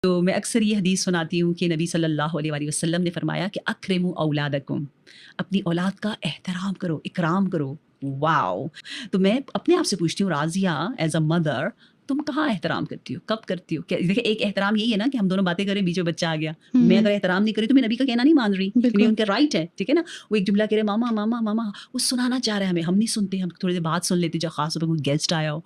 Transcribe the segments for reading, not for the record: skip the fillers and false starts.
تو میں اکثر یہ حدیث سناتی ہوں کہ نبی صلی اللہ علیہ وآلہ وسلم نے فرمایا کہ اکرموا اولادکم، اپنی اولاد کا احترام کرو، اکرام کرو. واو. تو میں اپنے آپ سے پوچھتی ہوں راضیہ ایز اے مدر، تم کہاں احترام کرتی ہو، کب کرتی ہو؟ دیکھیں ایک احترام یہی ہے نا کہ ہم دونوں باتیں کریں، بیچ میں بچہ آ گیا، میں اگر احترام نہیں کری تو میں نبی کا کہنا نہیں مان رہی، یعنی ان کا رائٹ ہے، ٹھیک ہے نا. وہ ایک جملہ کہہ رہے ماما ماما ماما، وہ سنانا چاہ رہے ہیں ہم نہیں سنتے، ہم تھوڑی دیر بعد سن لیتے جب خاص طور پر کوئی گیسٹ آیا ہو.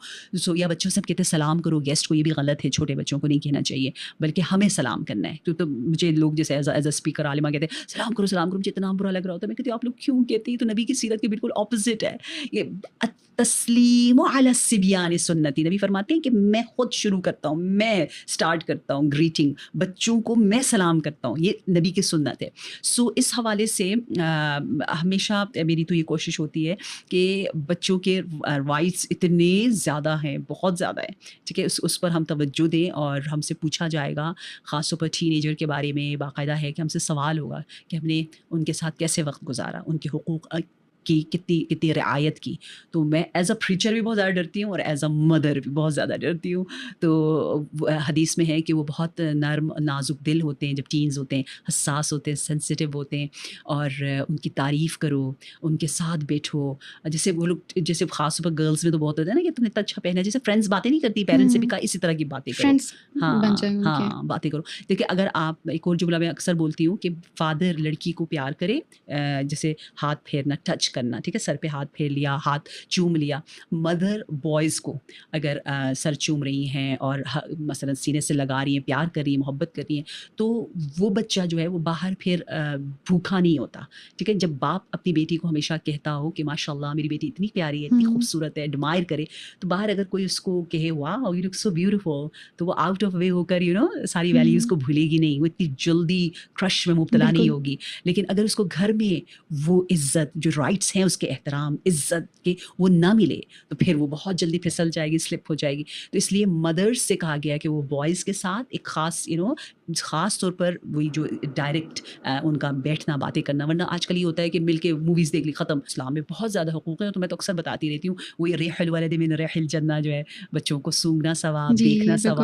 یا بچوں سے کہتے سلام کرو گیسٹ کو، یہ بھی غلط ہے، چھوٹے بچوں کو نہیں کہنا چاہیے، بلکہ ہمیں سلام کرنا ہے. تو مجھے لوگ جیسے ایز اے اسپیکر عالمہ کہتے ہیں سلام کرو سلام کرو، مجھے اتنا برا لگ رہا ہوتا ہے. میں کہتی ہوں آپ لوگ کیوں کہتی ہیں؟ تو نبی کی سیرت کے بالکل اپوزٹ ہے یہ. تسلیم علی الصبیان سنتی، نبی فرماتے ہیں کہ میں خود شروع کرتا ہوں، میں سٹارٹ کرتا ہوں گریٹنگ، بچوں کو میں سلام کرتا ہوں، یہ نبی کی سنت ہے. سو اس حوالے سے ہمیشہ میری تو یہ کوشش ہوتی ہے کہ بچوں کے رائٹس اتنے زیادہ ہیں، بہت زیادہ ہیں، ٹھیک ہے، اس پر ہم توجہ دیں. اور ہم سے پوچھا جائے گا خاص طور پر ٹین ایجر کے بارے میں باقاعدہ ہے کہ ہم سے سوال ہوگا کہ ہم نے ان کے ساتھ کیسے وقت گزارا، ان کے حقوق کی کتنی رعایت کی. تو میں ایز اے پریچر بھی بہت زیادہ ڈرتی ہوں اور ایز اے مدر بھی بہت زیادہ ڈرتی ہوں. تو حدیث میں ہے کہ وہ بہت نرم نازک دل ہوتے ہیں جب ٹینز ہوتے ہیں، حساس ہوتے ہیں، سینسیٹیو ہوتے ہیں، اور ان کی تعریف کرو، ان کے ساتھ بیٹھو. جیسے وہ لوگ جیسے خاص طور پر گرلس میں تو بہت ہوتا ہے نا کہ تم نے اتنا اچھا پہنا ہے، جیسے فرینڈس باتیں نہیں کرتی، پیرنٹس سے بھی کہا اسی طرح کی باتیں کرو. ہاں باتیں کرو. دیکھیں اگر آپ ایک اور جملہ میں اکثر بولتی ہوں کہ فادر لڑکی کو پیار کرے، جیسے ہاتھ پھیرنا، ٹچ کرنا، ٹھیک ہے، سر پہ ہاتھ پھیر لیا، ہاتھ چوم لیا. مدر بوائز کو اگر سر چوم رہی ہیں اور مثلا سینے سے لگا رہی ہیں، پیار کر رہی ہیں، محبت کر رہی ہیں، تو وہ بچہ جو ہے وہ باہر پھر بھوکا نہیں ہوتا. ٹھیک ہے، جب باپ اپنی بیٹی کو ہمیشہ کہتا ہو کہ ماشاء اللہ میری بیٹی اتنی پیاری ہے، اتنی خوبصورت ہے، ایڈمائر کرے، تو باہر اگر کوئی اس کو کہے واو یو لک سو بیوٹیفل، تو وہ آؤٹ آف وے ہو کر ساری ویلیوز کو بھولے گی نہیں، وہ اتنی جلدی کرش میں مبتلا نہیں ہوگی. لیکن اگر اس کو گھر میں وہ عزت جو رائٹس ہیں اس کے احترام عزت کے وہ نہ ملے تو پھر وہ بہت جلدی پھسل جائے گی، سلپ ہو جائے گی. تو اس لیے مدرس سے کہا گیا کہ وہ بوائز کے ساتھ ایک خاص طور پر وہی جو ڈائریکٹ ان کا بیٹھنا، باتیں کرنا. ورنہ آج کل یہ ہوتا ہے کہ مل کے موویز دیکھ لی، ختم. اسلام میں بہت زیادہ حقوق ہیں، تو میں تو اکثر بتاتی رہتی ہوں، وہ ریح الولد من ریح الجنہ جو ہے، بچوں کو سونگنا ثواب، دیکھنا ثواب.